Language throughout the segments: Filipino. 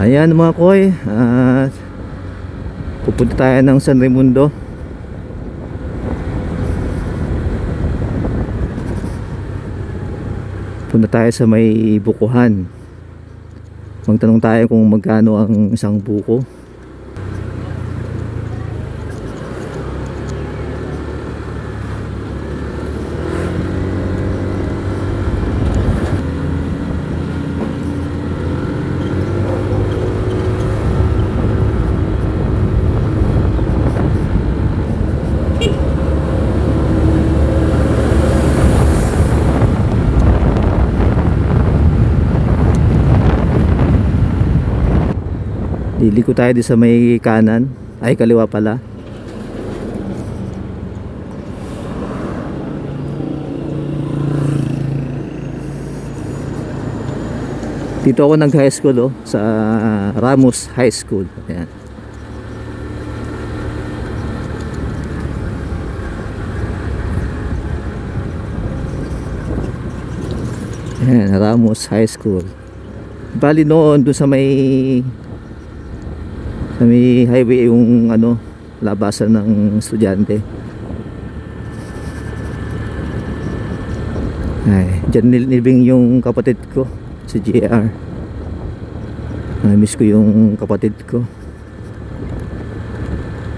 Ayan mga koy, pupunta tayo ng San Raimundo. Punta tayo sa may bukuhan. Magtanong tayo kung magkano ang isang buko. Liliko tayo di sa may kanan. Ay, kaliwa pala. Dito ako nag high school sa Ramos High School. Ayan. Ayan, Ramos High School. Bali noon doon sa may highway yung labasan ng estudyante. Ay, dyan nilibing yung kapatid ko, si JR. Miss ko yung kapatid ko.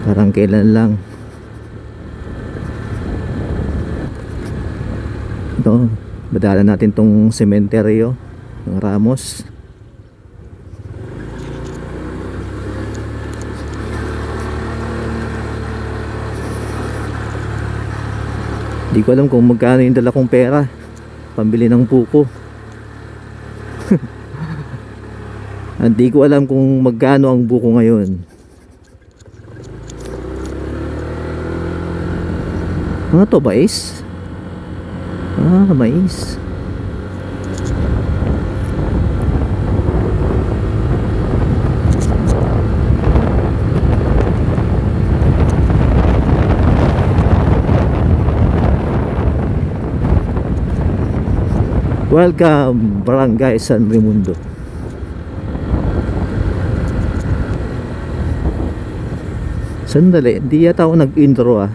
Parang kailan lang. Ito, badala natin tong sementeryo ng Ramos. Di ko alam kung magkano yung dala kong pera pambili ng buko. Hindi ko alam kung magkano ang buko ngayon. Ano to, mais? Mais. Welcome, Barangay San Raimundo. Sandali, hindi yata ako nag-intro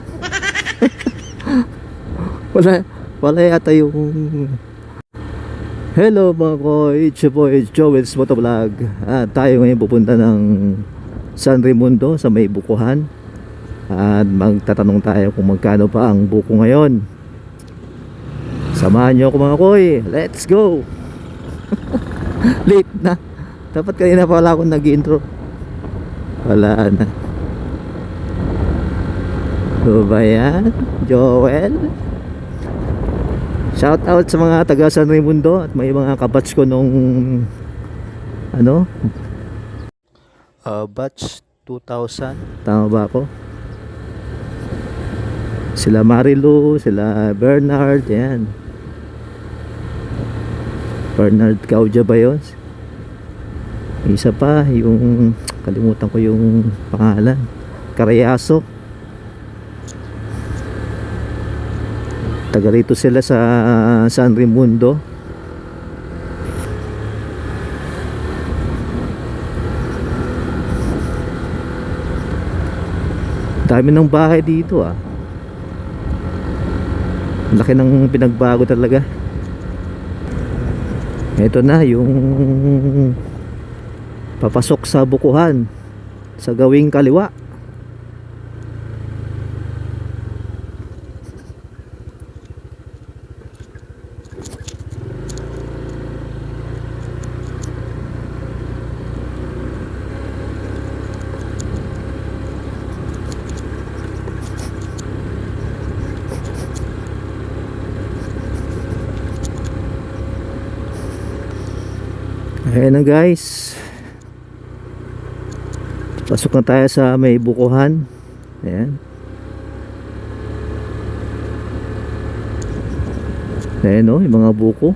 wala yata yung... Hello mga koy, it's your boy Joel's Motovlog. Tayo ngayon pupunta ng San Raimundo sa may bukuhan. At magtatanong tayo kung magkano pa ang buko ngayon. Samahan nyo ako mga koy. Let's go. Late na. Dapat kanina pala ako nag-intro. Wala na. So ba yan? Joel? Shout out sa mga taga San Raimundo. At may mga kabatch ko nung batch 2000. Tama ba ako? Sila Marilu, sila Bernard. Yan, Bernard Gaudia ba yun? Isa pa, yung kalimutan ko yung pangalan, Carayaso. Taga rito sila sa San Raimundo. Dami ng bahay dito Laki ng pinagbago talaga. Ito na yung papasok sa bukuhan sa gawing kaliwa. Ayan na guys, pasok na tayo sa may bukuhan. Ayan. Ayan yung mga buko.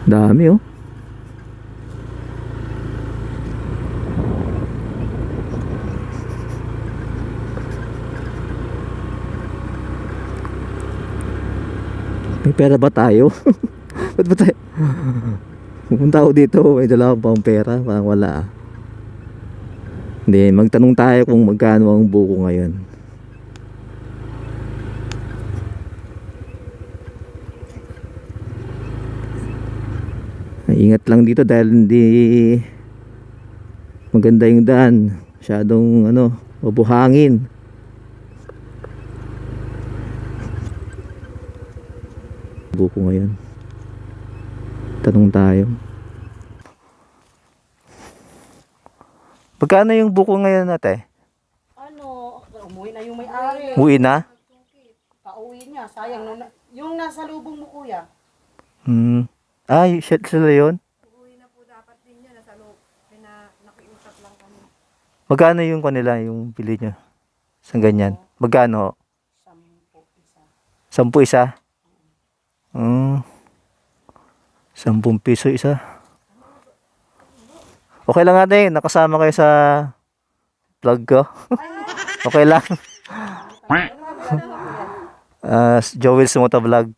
Dami May pera ba tayo? Ba't ba tayo? Pumunta ako dito, may dala akong pang pera. Parang wala ah. Hindi, magtanong tayo kung magkano ang buko ngayon. Ingat lang dito dahil hindi maganda yung daan. Masyadong mabuhangin. Buko ngayon. Tanong tayo. Pagkano yung buko ngayon ate? Umuwi na yung may-ari. Uwi na? Pauwi niya. Sayang. Yung nasa lubong mo, kuya. Ay, sila yun? Uwi na po dapat din niya. Nasa loob. Nakiusap lang kami. Magkano yung kanila, yung pili nyo? Sa ganyan? Magkano? 10 isa? 10 piso isa. Okay lang ate, nakasama kayo sa vlog ko. Okay lang. Joel's Motovlog.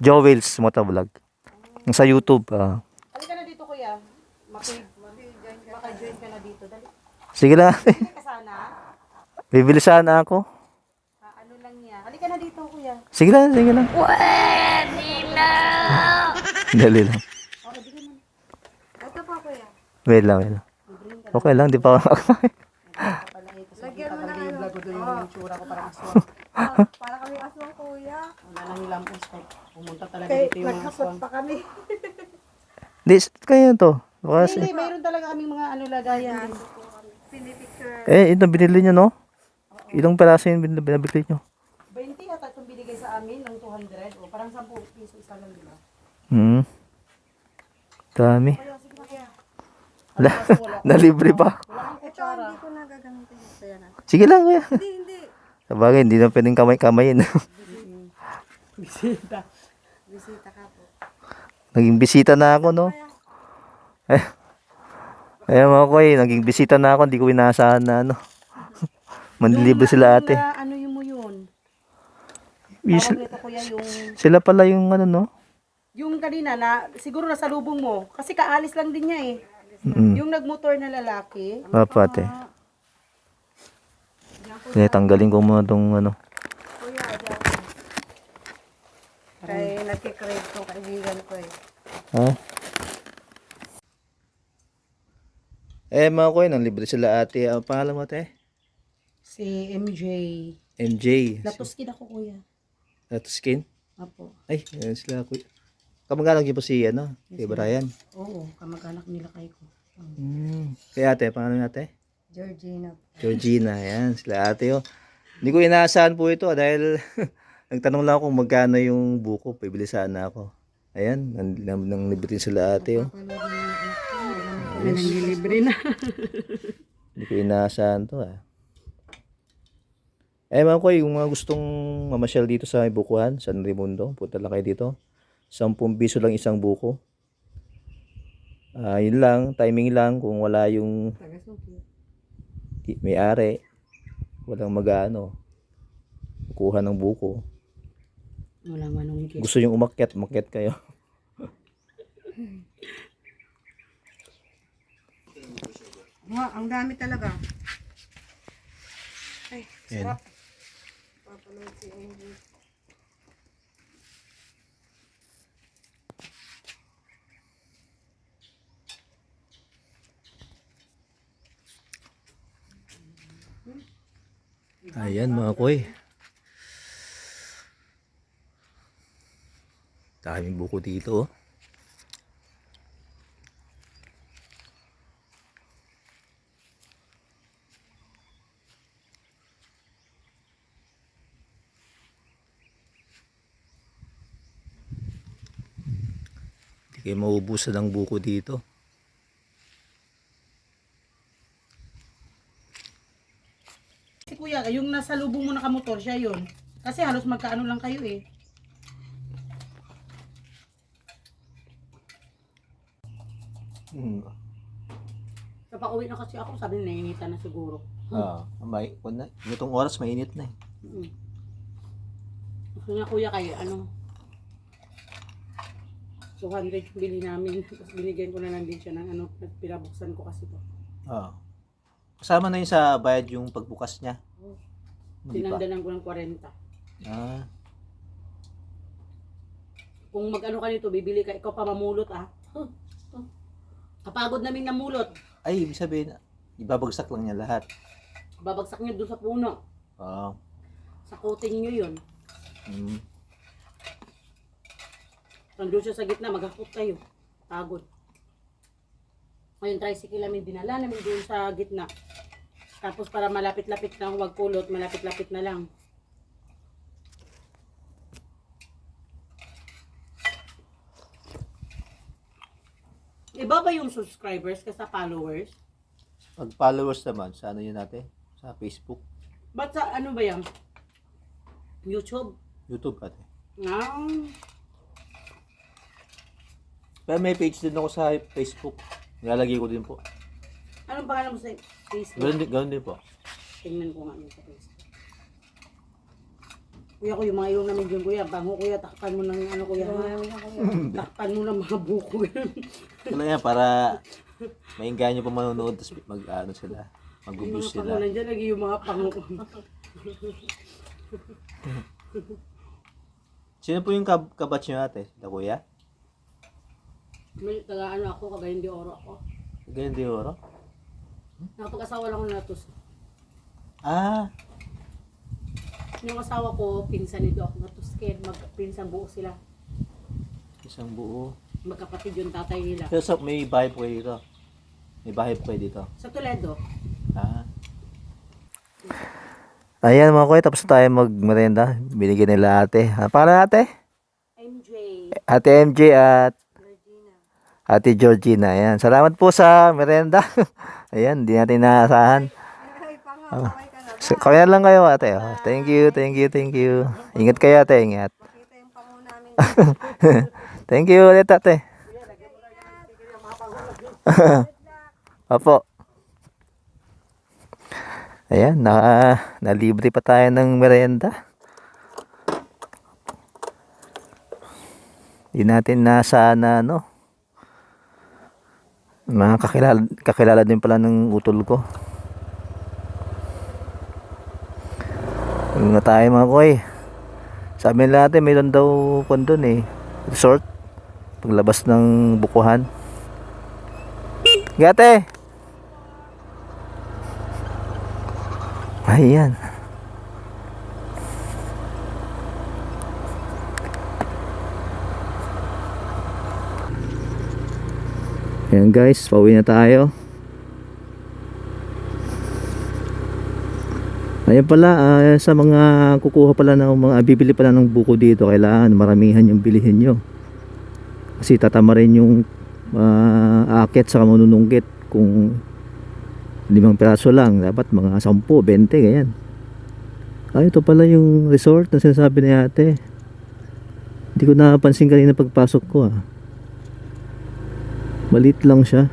Joel's Motovlog. Sa YouTube. Halika na dito, kuya. Maka-join ka na dito. Dali. Sige lang. Halika ka sana. Bibili sana ako. Ano lang niya. Halika na dito, kuya. Sige lang, sige lang. Dali lang. Ito pa kuya. Wait lang, wait lang. Okay lang, di pa ako makakain. Lagyan mo na kayo. Yung tsura ko parang aswang. Para kami aswang kuya. Wala nang ilang puspek. Pumunta talaga Kay, dito yung mga naghapot aswang. pa kami. Di, kaya to. Kasi, Hindi, mayroon talaga kaming mga lagayan din. Pinipicture. ito binili nyo, no? Ilang peraso yung binabili nyo? 20 ata itong binigay sa amin ng 200. O parang 10 piso isa lang, di ba? Dami. Kuya, sige na kuya. Nalibre pa. Wala kang Ito kutsara. hindi ko na gagamitin. Kaya na. Sige lang, kuya. Hindi. Sabagay, hindi na pwedeng kamay-kamayin. Bisita. Bisita ka po. Naging bisita na ako, no? Ayun mga koy, naging bisita na ako. Hindi ko inaasahan na, manlilibre sila ate. Ano yung mo yun? Is- Tawag nito, kuya, yung... Sila pala yung no? Yung kanina na, siguro nasa lubong mo. Kasi kaalis lang din niya eh. Yung nagmotor na lalaki. Opo ate. Kaya tanggalin ko muna tong Kuya, dyan. Kaya nagkikrave ko kaibigan ko eh. Ha? Mga koy, nang libre sila ate. Ang pangalan mo ate? Si MJ. MJ. Natuskin ako, kuya. Skin? Apo. Ay, yan sila kuya. Kamag-anak niyo po si si Brian. Oo, kamag-anak nila kay ko. Kaya ate, pangalan ate? Georgina. Georgina, yan. Sila ate, Hindi ko inaasahan po ito dahil nagtanong lang ako kung magkano yung buko. Pibili sana ako. Ayan, nang libre sila ate, May nanglilibre na. Hindi ko inaasahan to, mga koy, yung mga gustong mamasyal dito sa Bukuhan, San Raimundo, punta lang kayo dito. 10 piso lang isang buko. Yun lang, timing lang kung wala yung may-ari, walang kuha ng buko. Walang manong higit. Gusto yung umakyat kayo. Ang dami talaga. Ay, Yan. sarap. Papanood si Angel. Ayan mga koy. Daming buko dito. Hindi kayo maubusan ng buko dito. Si kuya, yung nasa lubong mo nakamotor, siya yun. Kasi halos magkaano lang kayo eh. So, pauwi na kasi ako, sabi na nainitan na siguro. Itong oras mainit na eh. Gusto niya kuya kayo, ano? 200 yung bili namin. Tapos binigyan ko na lang din siya ng ano, pinabuksan ko kasi to. Oo. Kasama na yun sa bayad yung pagbukas niya. Hindi pa. Sinandalan ko ng 40. Ah, Kung mag-ano ka nito, bibili ka, ikaw pa mamulot ah. Kapagod naming namulot. ay, ibig sabihin, ibabagsak lang niya lahat. Babagsak niyo doon sa puno. Oo. Sakutin niyo yun. Mm. Nandun siya sa gitna, maghakot kayo. Pagod. Ngayon, tricycle namin, dinala namin doon sa gitna. Tapos para malapit-lapit na huwag pulot, malapit-lapit na lang. Iba ba yung subscribers kasi followers? Pag followers naman, sa ano yun natin? Sa Facebook, Ba't sa ano ba yan? YouTube? YouTube ate. Ah, Pero may page din ako sa Facebook. Nilalagay ko din po. anong pangalan mo sa Facebook? Ganun din po. Tingnan ko nga yun sa Facebook. Kuya ko, yung mga ilong namin dyan, kuya. Bango, kuya. Takpan mo ng ano, kuya. Takpan mo ng mga buko. Ano yan, para mainggan nyo pa manonood, tapos mag-ano sila, Yung mag-boost mga pango sila. nandiyan, lagi yung mga pango. Sino po yung kabatch nyo ate? Na kuya? May taga ano ako, Cagayan de Oro ako. Ganyan di oro? Nakapag-asawa lang ako na natus. Ah, Yung asawa ko, pinsan ni Doc, natusked. Magpinsan buo sila. isang buo. Magkapatid yung tatay nila. Pero sa, may bahay po kayo dito. May bahay po kayo dito. Sa Toledo, Ah. Ayan mga kuya, tapos tayo magmerenda. Binigyan nila ate. Para ate? MJ, Ate MJ at Ate Georgina. Ayan. Salamat po sa merenda. Ayan, di natin naasahan. Ay, panga, kaway ka na. Kaya lang kayo ate. Oh. Thank you, thank you, thank you. Ingat kayo ate, ingat. Makita yung pango namin. Thank you ulit ate. Opo. Ayan, nalibre pa tayo ng merienda. Di natin nasa na ano. Mga kakilala din pala ng utol ko. Yung nga tayo mga koy. Sabi nila natin mayroon daw kung doon eh. Resort. Paglabas ng bukuhan. Gate! Ayan. Ayan guys, pauwi na tayo. Ayan pala, sa mga kukuha pala ng mga bibili pala ng buko dito, kailangan maramihan yung bilihin nyo. Kasi tatama rin yung aakyat sa manunungkit. Kung 5 piraso lang, dapat mga 10, 20, ganyan. Ito pala yung resort na sinasabi ni ate. Hindi ko napansin kanina pagpasok ko Malit lang siya.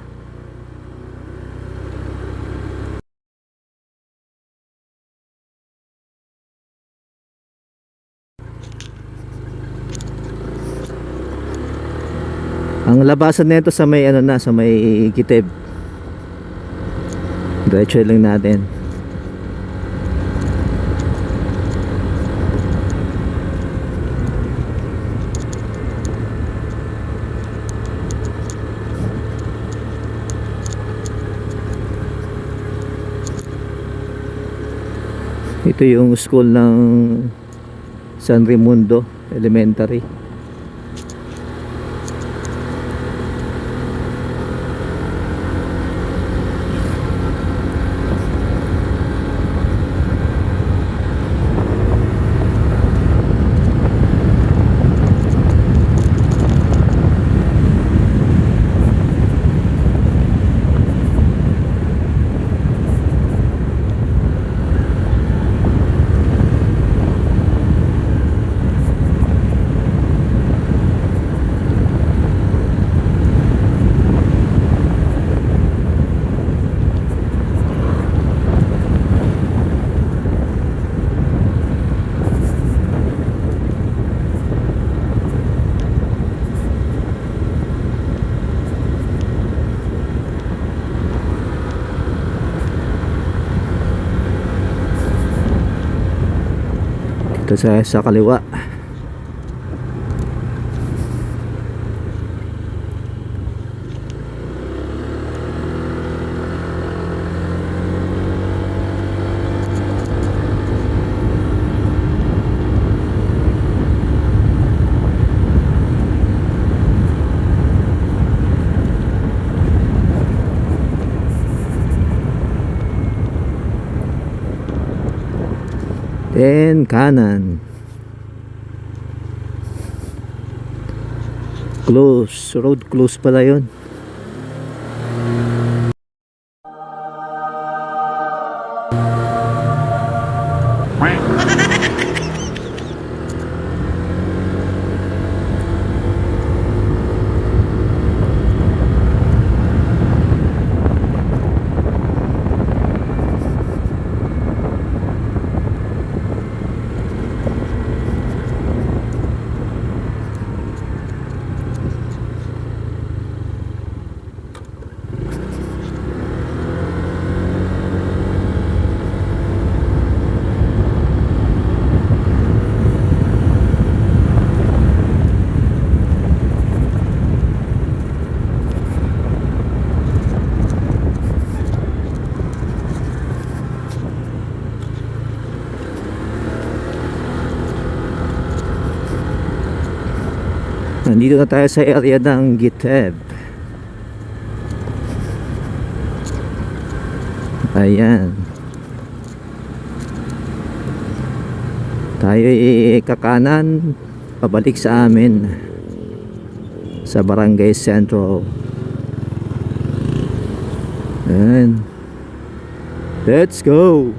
Ang labasan nito sa may sa may Kiteb. Diretso lang natin. Ito yung school ng San Raimundo Elementary. Ito sa kaliwa. Then kanan. Close, road close pala yun. Nandito na tayo sa area ng Giteb. Ayan. Tayo kakanan pabalik sa amin sa Barangay Central. Ayan. Let's go.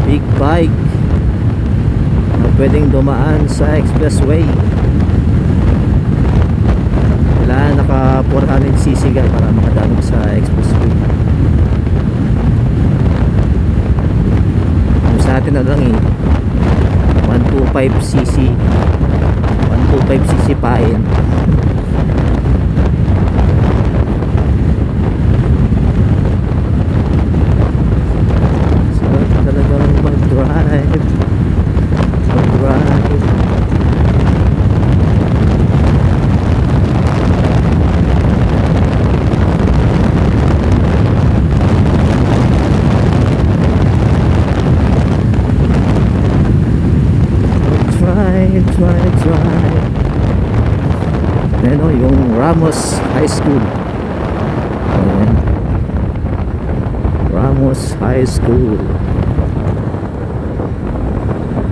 Big bike na pwedeng dumaan sa expressway. Kailangan naka 400cc ka para makadaan sa expressway. Sa atin na lang 125cc 125cc pain. Try. Ayan o, yung Ramos High School. Ayan. Ramos High School.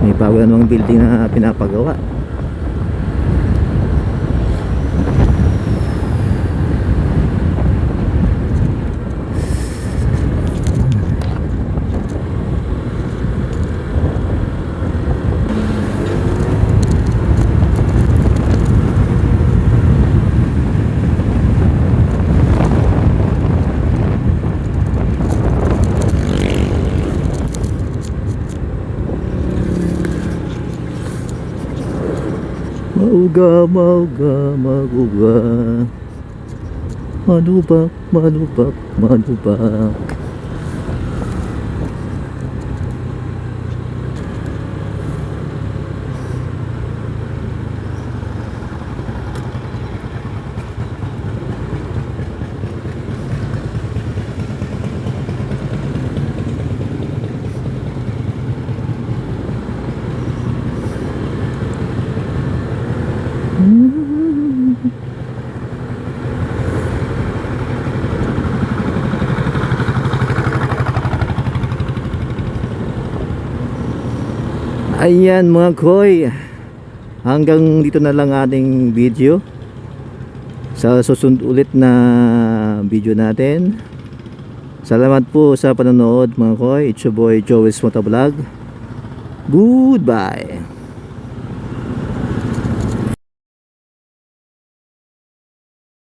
May bago na namang building na pinapagawa. Mauga, maguga. Manubak. Ayan mga koy, hanggang dito na lang ating video. Sa susunod ulit na video natin. Salamat po sa panonood mga koy. It's your boy Joey's Motovlog. Goodbye.